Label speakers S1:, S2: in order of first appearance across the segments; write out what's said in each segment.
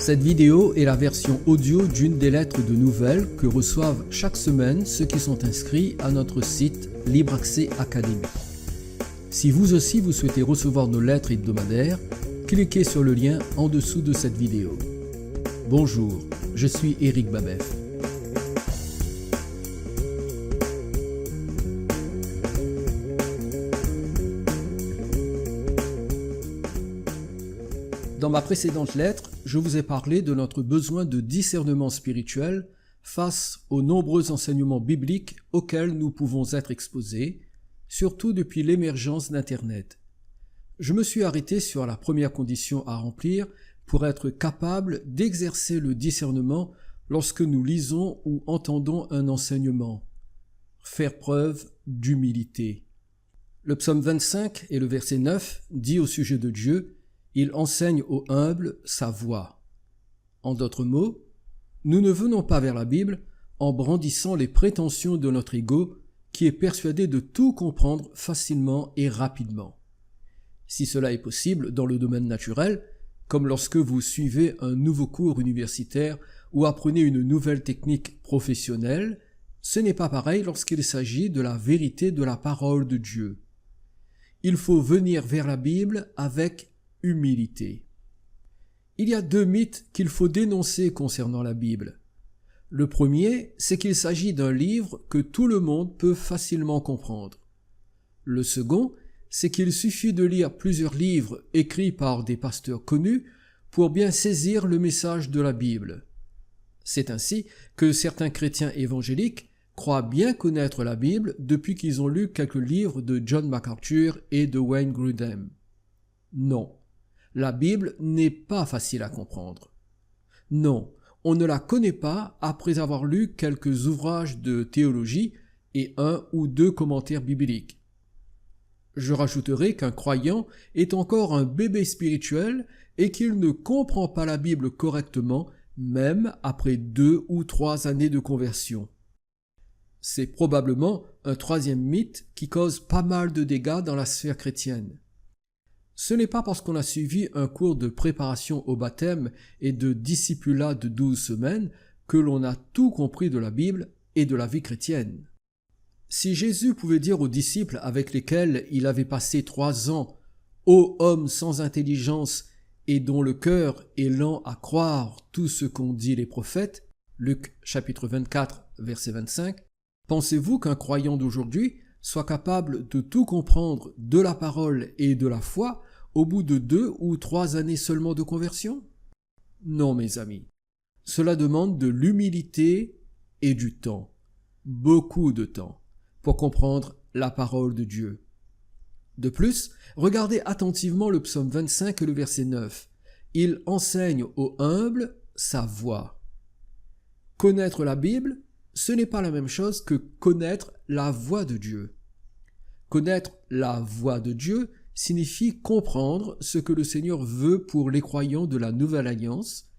S1: Cette vidéo est la version audio d'une des lettres de nouvelles que reçoivent chaque semaine ceux qui sont inscrits à notre site Libre Accès Academy. Si vous aussi vous souhaitez recevoir nos lettres hebdomadaires, cliquez sur le lien en dessous de cette vidéo. Bonjour, je suis Éric Babef. Dans ma précédente lettre, je vous ai parlé de notre besoin de discernement spirituel face aux nombreux enseignements bibliques auxquels nous pouvons être exposés, surtout depuis l'émergence d'Internet. Je me suis arrêté sur la première condition à remplir pour être capable d'exercer le discernement lorsque nous lisons ou entendons un enseignement. Faire preuve d'humilité. Le psaume 25 et le verset 9 dit au sujet de Dieu: il enseigne aux humbles sa voie. En d'autres mots, nous ne venons pas vers la Bible en brandissant les prétentions de notre ego qui est persuadé de tout comprendre facilement et rapidement. Si cela est possible dans le domaine naturel, comme lorsque vous suivez un nouveau cours universitaire ou apprenez une nouvelle technique professionnelle, ce n'est pas pareil lorsqu'il s'agit de la vérité de la parole de Dieu. Il faut venir vers la Bible avec humilité. Il y a deux mythes qu'il faut dénoncer concernant la Bible. Le premier, c'est qu'il s'agit d'un livre que tout le monde peut facilement comprendre. Le second, c'est qu'il suffit de lire plusieurs livres écrits par des pasteurs connus pour bien saisir le message de la Bible. C'est ainsi que certains chrétiens évangéliques croient bien connaître la Bible depuis qu'ils ont lu quelques livres de John MacArthur et de Wayne Grudem. Non. La Bible n'est pas facile à comprendre. Non, on ne la connaît pas après avoir lu quelques ouvrages de théologie et un ou deux commentaires bibliques. Je rajouterai qu'un croyant est encore un bébé spirituel et qu'il ne comprend pas la Bible correctement, même après 2 ou 3 années de conversion. C'est probablement un troisième mythe qui cause pas mal de dégâts dans la sphère chrétienne. Ce n'est pas parce qu'on a suivi un cours de préparation au baptême et de discipulat de 12 semaines que l'on a tout compris de la Bible et de la vie chrétienne. Si Jésus pouvait dire aux disciples avec lesquels il avait passé 3 ans « Ô homme sans intelligence et dont le cœur est lent à croire tout ce qu'ont dit les prophètes » Luc chapitre 24, verset 25, pensez-vous qu'un croyant d'aujourd'hui soit capable de tout comprendre de la parole et de la foi au bout de 2 ou 3 années seulement de conversion? Non, mes amis. Cela demande de l'humilité et du temps, beaucoup de temps, pour comprendre la parole de Dieu. De plus, regardez attentivement le psaume 25 et le verset 9. Il enseigne aux humbles sa voie. Connaître la Bible, ce n'est pas la même chose que connaître la voix de Dieu. Connaître la voix de Dieu signifie comprendre ce que le Seigneur veut pour les croyants de la Nouvelle Alliance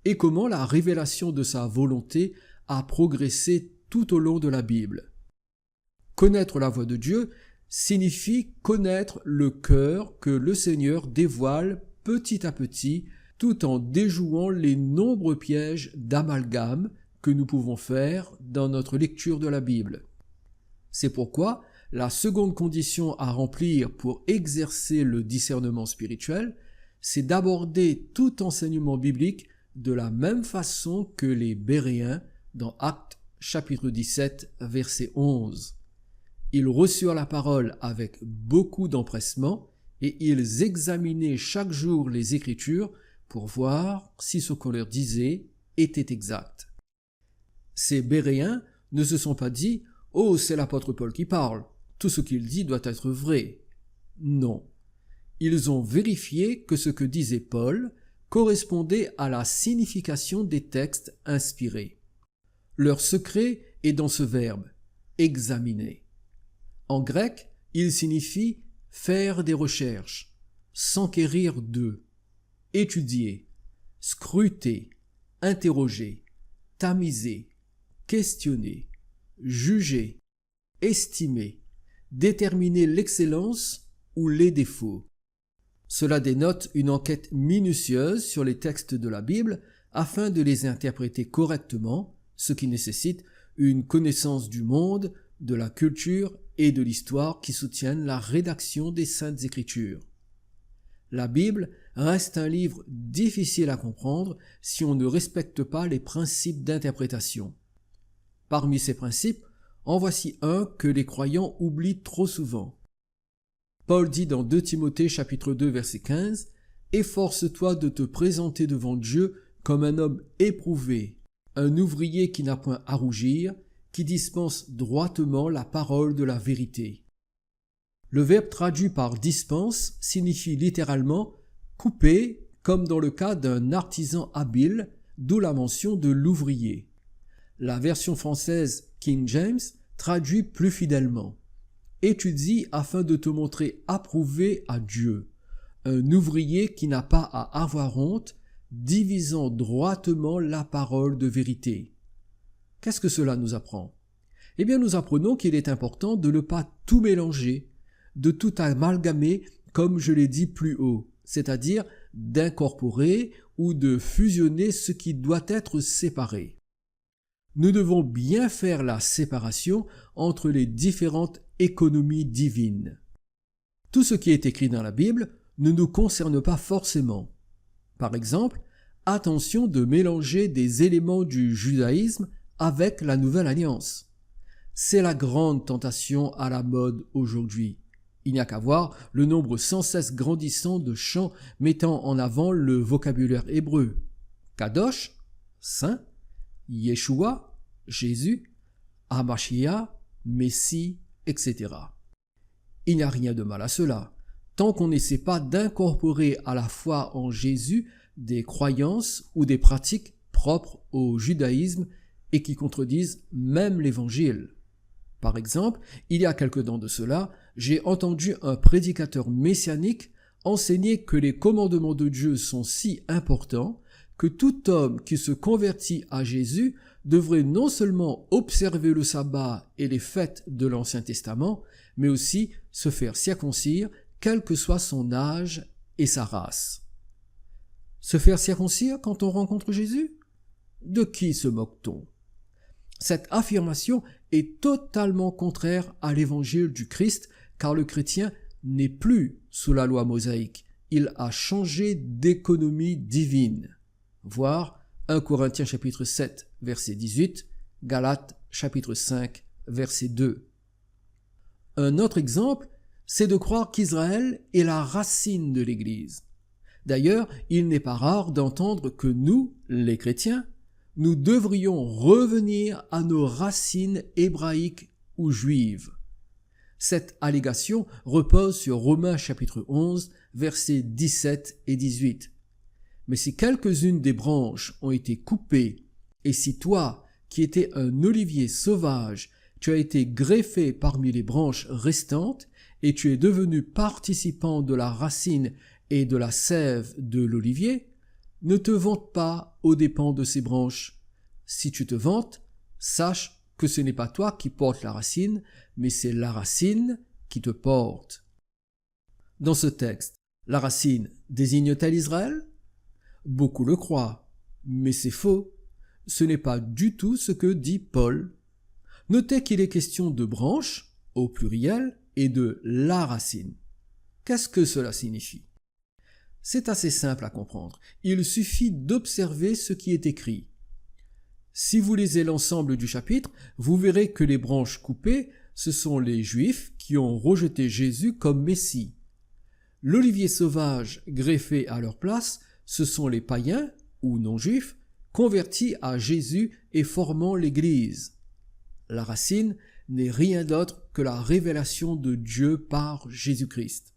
S1: et comment la révélation de sa volonté a progressé tout au long de la Bible. Connaître la voix de Dieu signifie connaître le cœur que le Seigneur dévoile petit à petit tout en déjouant les nombreux pièges d'amalgame que nous pouvons faire dans notre lecture de la Bible. C'est pourquoi la seconde condition à remplir pour exercer le discernement spirituel, c'est d'aborder tout enseignement biblique de la même façon que les Béréens dans Actes chapitre 17 verset 11. Ils reçurent la parole avec beaucoup d'empressement et ils examinaient chaque jour les Écritures pour voir si ce qu'on leur disait était exact. Ces Béréens ne se sont pas dit « Oh, c'est l'apôtre Paul qui parle, tout ce qu'il dit doit être vrai ». Non. Ils ont vérifié que ce que disait Paul correspondait à la signification des textes inspirés. Leur secret est dans ce verbe « examiner ». En grec, il signifie « faire des recherches »,« s'enquérir d'eux »,« étudier »,« scruter »,« interroger »,« tamiser », questionner, juger, estimer, déterminer l'excellence ou les défauts. Cela dénote une enquête minutieuse sur les textes de la Bible afin de les interpréter correctement, ce qui nécessite une connaissance du monde, de la culture et de l'histoire qui soutiennent la rédaction des Saintes Écritures. La Bible reste un livre difficile à comprendre si on ne respecte pas les principes d'interprétation. Parmi ces principes, en voici un que les croyants oublient trop souvent. Paul dit dans 2 Timothée chapitre 2 verset 15 « Efforce-toi de te présenter devant Dieu comme un homme éprouvé, un ouvrier qui n'a point à rougir, qui dispense droitement la parole de la vérité. » Le verbe traduit par dispense signifie littéralement couper, comme dans le cas d'un artisan habile, d'où la mention de l'ouvrier. La version française King James traduit plus fidèlement. Étudie afin de te montrer approuvé à Dieu, un ouvrier qui n'a pas à avoir honte, divisant droitement la parole de vérité. Qu'est-ce que cela nous apprend? Eh bien, nous apprenons qu'il est important de ne pas tout mélanger, de tout amalgamer comme je l'ai dit plus haut, c'est-à-dire d'incorporer ou de fusionner ce qui doit être séparé. Nous devons bien faire la séparation entre les différentes économies divines. Tout ce qui est écrit dans la Bible ne nous concerne pas forcément. Par exemple, attention de mélanger des éléments du judaïsme avec la Nouvelle Alliance. C'est la grande tentation à la mode aujourd'hui. Il n'y a qu'à voir le nombre sans cesse grandissant de chants mettant en avant le vocabulaire hébreu. Kadosh, Saint, Yeshua, Jésus, Hamashiach, Messie, etc. Il n'y a rien de mal à cela, tant qu'on n'essaie pas d'incorporer à la foi en Jésus des croyances ou des pratiques propres au judaïsme et qui contredisent même l'Évangile. Par exemple, il y a quelque temps de cela, j'ai entendu un prédicateur messianique enseigner que les commandements de Dieu sont si importants que tout homme qui se convertit à Jésus devrait non seulement observer le sabbat et les fêtes de l'Ancien Testament, mais aussi se faire circoncire, quel que soit son âge et sa race. Se faire circoncire quand on rencontre Jésus? De qui se moque-t-on? Cette affirmation est totalement contraire à l'évangile du Christ, car le chrétien n'est plus sous la loi mosaïque. Il a changé d'économie divine. Voir 1 Corinthiens chapitre 7, verset 18, Galates chapitre 5, verset 2. Un autre exemple, c'est de croire qu'Israël est la racine de l'Église. D'ailleurs, il n'est pas rare d'entendre que nous, les chrétiens, nous devrions revenir à nos racines hébraïques ou juives. Cette allégation repose sur Romains chapitre 11, versets 17 et 18. Mais si quelques-unes des branches ont été coupées, et si toi, qui étais un olivier sauvage, tu as été greffé parmi les branches restantes, et tu es devenu participant de la racine et de la sève de l'olivier, ne te vante pas aux dépens de ces branches. Si tu te vantes, sache que ce n'est pas toi qui portes la racine, mais c'est la racine qui te porte. Dans ce texte, la racine désigne-t-elle Israël? Beaucoup le croient, mais c'est faux. Ce n'est pas du tout ce que dit Paul. Notez qu'il est question de branches, au pluriel, et de la racine. Qu'est-ce que cela signifie? C'est assez simple à comprendre. Il suffit d'observer ce qui est écrit. Si vous lisez l'ensemble du chapitre, vous verrez que les branches coupées, ce sont les Juifs qui ont rejeté Jésus comme Messie. L'olivier sauvage greffé à leur place, ce sont les païens, ou non-juifs, convertis à Jésus et formant l'Église. La racine n'est rien d'autre que la révélation de Dieu par Jésus-Christ.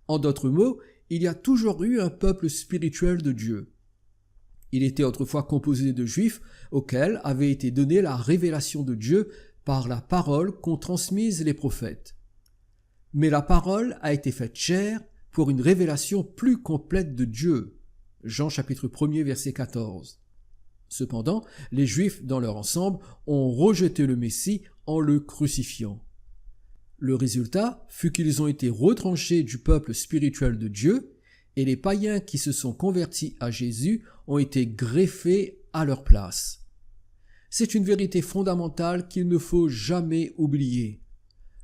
S1: En d'autres mots, il y a toujours eu un peuple spirituel de Dieu. Il était autrefois composé de Juifs auxquels avait été donnée la révélation de Dieu par la parole qu'ont transmise les prophètes. Mais la parole a été faite chair pour une révélation plus complète de Dieu. Jean chapitre 1er verset 14. Cependant, les Juifs dans leur ensemble ont rejeté le Messie en le crucifiant. Le résultat fut qu'ils ont été retranchés du peuple spirituel de Dieu et les païens qui se sont convertis à Jésus ont été greffés à leur place. C'est une vérité fondamentale qu'il ne faut jamais oublier.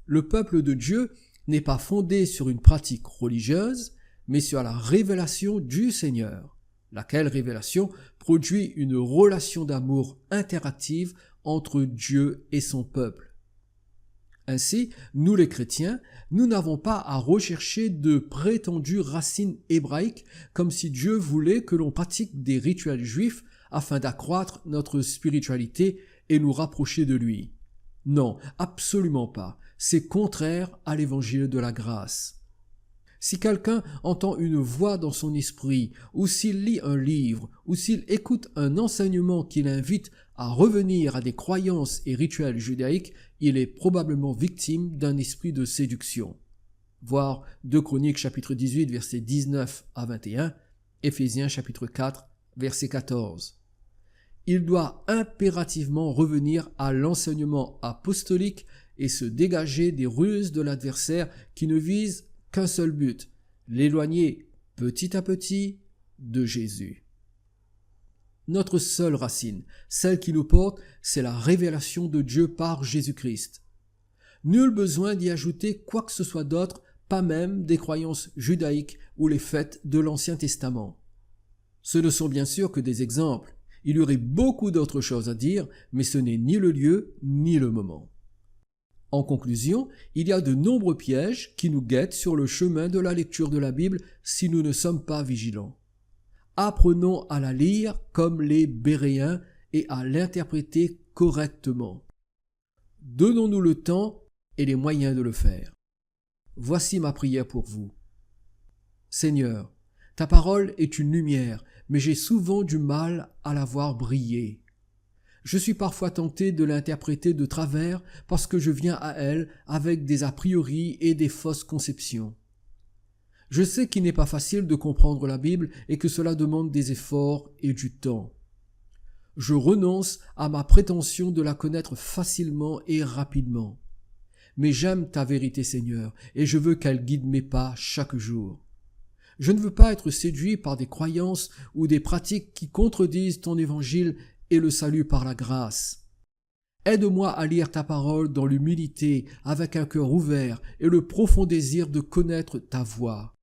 S1: Le peuple de Dieu n'est pas fondé sur une pratique religieuse, mais sur la révélation du Seigneur, laquelle révélation produit une relation d'amour interactive entre Dieu et son peuple. Ainsi, nous les chrétiens, nous n'avons pas à rechercher de prétendues racines hébraïques comme si Dieu voulait que l'on pratique des rituels juifs afin d'accroître notre spiritualité et nous rapprocher de lui. Non, absolument pas. C'est contraire à l'évangile de la grâce. Si quelqu'un entend une voix dans son esprit, ou s'il lit un livre, ou s'il écoute un enseignement qui l'invite à revenir à des croyances et rituels judaïques, il est probablement victime d'un esprit de séduction. Voir 2 Chroniques chapitre 18 versets 19 à 21, Éphésiens chapitre 4 verset 14. Il doit impérativement revenir à l'enseignement apostolique et se dégager des ruses de l'adversaire qui ne visent qu'un seul but, l'éloigner petit à petit de Jésus. Notre seule racine, celle qui nous porte, c'est la révélation de Dieu par Jésus-Christ. Nul besoin d'y ajouter quoi que ce soit d'autre, pas même des croyances judaïques ou les fêtes de l'Ancien Testament. Ce ne sont bien sûr que des exemples. Il y aurait beaucoup d'autres choses à dire, mais ce n'est ni le lieu ni le moment. En conclusion, il y a de nombreux pièges qui nous guettent sur le chemin de la lecture de la Bible si nous ne sommes pas vigilants. Apprenons à la lire comme les Béréens et à l'interpréter correctement. Donnons-nous le temps et les moyens de le faire. Voici ma prière pour vous. Seigneur, ta parole est une lumière, mais j'ai souvent du mal à la voir briller. Je suis parfois tenté de l'interpréter de travers parce que je viens à elle avec des a priori et des fausses conceptions. Je sais qu'il n'est pas facile de comprendre la Bible et que cela demande des efforts et du temps. Je renonce à ma prétention de la connaître facilement et rapidement. Mais j'aime ta vérité, Seigneur, et je veux qu'elle guide mes pas chaque jour. Je ne veux pas être séduit par des croyances ou des pratiques qui contredisent ton évangile et le salut par la grâce. Aide-moi à lire ta parole dans l'humilité, avec un cœur ouvert et le profond désir de connaître ta voix.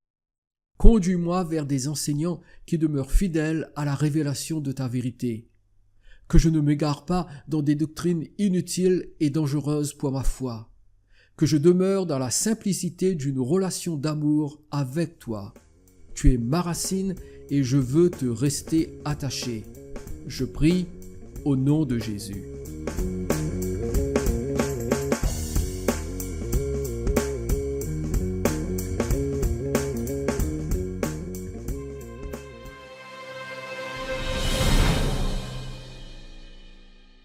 S1: Conduis-moi vers des enseignants qui demeurent fidèles à la révélation de ta vérité. Que je ne m'égare pas dans des doctrines inutiles et dangereuses pour ma foi. Que je demeure dans la simplicité d'une relation d'amour avec toi. Tu es ma racine et je veux te rester attaché. Je prie au nom de Jésus.